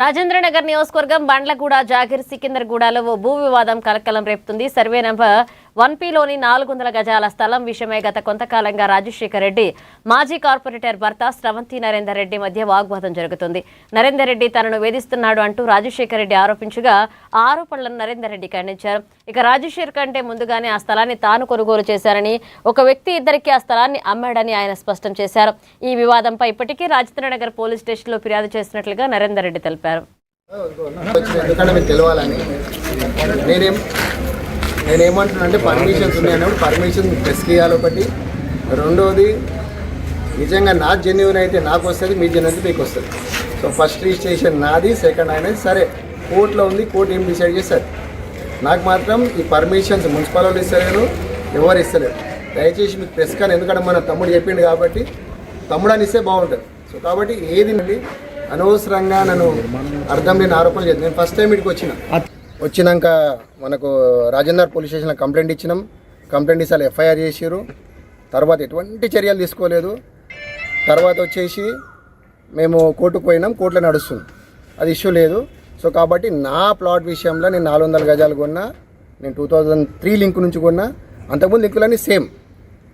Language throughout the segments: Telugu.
రాజేంద్రనగర్ నియోజకవర్గం బండ్లగూడ జాగిర్ సికిందర్గూడలో ఓ భూ వివాదం కలకలం రేపుతుంది. సర్వే నంబర్ 1Pలోని 400 గజాల స్థలం విషయమై గత కొంతకాలంగా రాజశేఖర్ రెడ్డి మాజీ కార్పొరేటర్ భర్త స్రవంతి నరేందర్ రెడ్డి మధ్య వాగ్వాదం జరుగుతుంది. నరేందర్ రెడ్డి తనను వేధిస్తున్నాడు అంటూ రాజశేఖర్ రెడ్డి ఆరోపించగా ఆ ఆరోపణలను నరేందర్ రెడ్డి ఖండించారు. ఇక రాజశేఖర్ కంటే ముందుగానే ఆ స్థలాన్ని తాను కొనుగోలు చేశారని, ఒక వ్యక్తి ఇద్దరికి ఆ స్థలాన్ని అమ్మాడని ఆయన స్పష్టం చేశారు. ఈ వివాదంపై ఇప్పటికే రాజేంద్రనగర్ పోలీస్ స్టేషన్లో ఫిర్యాదు చేసినట్లుగా నరేందర్ రెడ్డి తెలిపారు. నేనేమంటున్నా పర్మిషన్స్ ఉన్నాయన్నప్పుడు పర్మిషన్ టెస్ట్కి ఇవ్వాలి ఒకటి. రెండోది నిజంగా నా జెన్యున్ అయితే నాకు వస్తుంది, మీ జెన్యున్ అయితే మీకు వస్తుంది. సో ఫస్ట్ రిజిస్ట్రేషన్ నాది, సెకండ్ అనేది సరే కోర్టులో ఉంది, కోర్టు ఏం డిసైడ్ చేస్తారు. నాకు మాత్రం ఈ పర్మిషన్స్ మున్సిపల్ వాళ్ళు ఇస్తలేరు, ఎవరు ఇస్తలేరు. దయచేసి మీకు ప్రెస్ కానీ, ఎందుకంటే మన తమ్ముడు చెప్పిండు కాబట్టి తమ్ముడు అని ఇస్తే బాగుంటుంది. సో కాబట్టి ఏది నుండి అనవసరంగా నన్ను అర్థం లేని ఆరోపణలు చేద్దాం. నేను ఫస్ట్ టైం ఇక్కడికి వచ్చినాక మనకు రాజేందర్ పోలీస్ స్టేషన్లో కంప్లైంట్ ఇచ్చినాం. కంప్లైంట్ ఇస్తే ఎఫ్ఐఆర్ చేసారు. తర్వాత ఎటువంటి చర్యలు తీసుకోలేదు. తర్వాత వచ్చేసి మేము కోర్టుకు పోయినాం, కోర్టులో నడుస్తుంది, అది ఇష్యూ లేదు. సో కాబట్టి నా ప్లాట్ విషయంలో నేను 400 గజాలు కొన్నా, నేను 2003 లింక్ నుంచి కొన్నా. అంతకుముందు లింకులన్నీ సేమ్.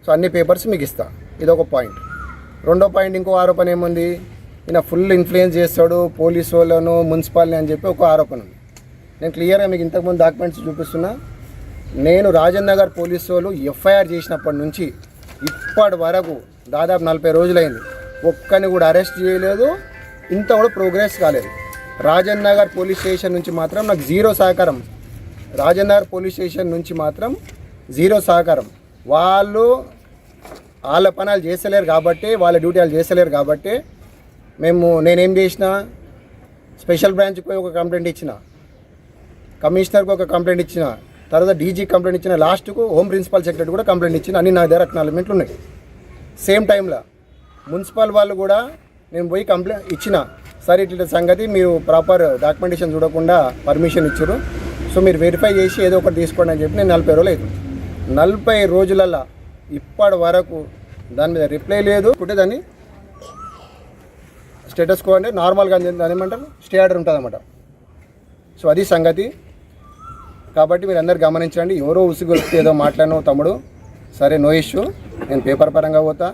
సో అన్ని పేపర్స్ మీకు ఇస్తా. ఇదొక పాయింట్. రెండో పాయింట్, ఇంకో ఆరోపణ ఏముంది, ఈయన ఫుల్ ఇన్ఫ్లుయెన్స్ చేస్తాడు పోలీసు వాళ్ళను, మున్సిపాలిటీ అని చెప్పి ఒక ఆరోపణ ఉంది. నేను క్లియర్గా మీకు ఇంతకుముందు డాక్యుమెంట్స్ చూపిస్తున్నా. నేను రాజేంద్ర నగర్ పోలీసు వాళ్ళు ఎఫ్ఐఆర్ చేసినప్పటి నుంచి ఇప్పటి వరకు దాదాపు 40 రోజులైంది. ఒక్కని కూడా అరెస్ట్ చేయలేదు, ఇంత కూడా ప్రోగ్రెస్ కాలేదు. రాజేంద్ర నగర్ పోలీస్ స్టేషన్ నుంచి మాత్రం నాకు జీరో సహకారం. రాజేంద్ర నగర్ పోలీస్ స్టేషన్ నుంచి మాత్రం జీరో సహకారం. వాళ్ళ పనులు చేస్తలేరు కాబట్టి, వాళ్ళ డ్యూటీ వాళ్ళు చేస్తలేరు కాబట్టి నేనేం చేసిన, స్పెషల్ బ్రాంచ్కి పోయి ఒక కంప్లైంట్ ఇచ్చిన, కమిషనర్కి ఒక కంప్లైంట్ ఇచ్చిన, తర్వాత డీజీ కంప్లైంట్ ఇచ్చిన, లాస్ట్కు హోమ్ ప్రిన్సిపల్ సెక్రటరీ కూడా కంప్లైంట్ ఇచ్చిన. అన్ని నా దగ్గర అక్నాలజ్మెంట్లు ఉన్నాయి. సేమ్ టైంలో మున్సిపల్ వాళ్ళు కూడా నేను పోయి కంప్లైంట్ ఇచ్చిన, సరే ఇట్లా సంగతి మీరు ప్రాపర్ డాక్యుమెంటేషన్ చూడకుండా పర్మిషన్ ఇచ్చారు, సో మీరు వెరిఫై చేసి ఏదో ఒకటి తీసుకోండి అని చెప్పి నేను 40 రోజులు అవుతుంది. 40 రోజులలో ఇప్పటి వరకు దాని మీద రిప్లై లేదు. అంటే దాన్ని స్టేటస్ కో అంటే నార్మల్గా దాని ఏమంటారు, స్టే ఆర్డర్ ఉంటుంది అన్నమాట. సో అది సంగతి. కాబట్టి మీరు అందరు గమనించండి. ఎవరో ఉసిగొలిస్తే ఏదో మాట్లాడినావు తమ్ముడు, సరే నో ఇష్యూ, నేను పేపర్ పరంగా పోతా.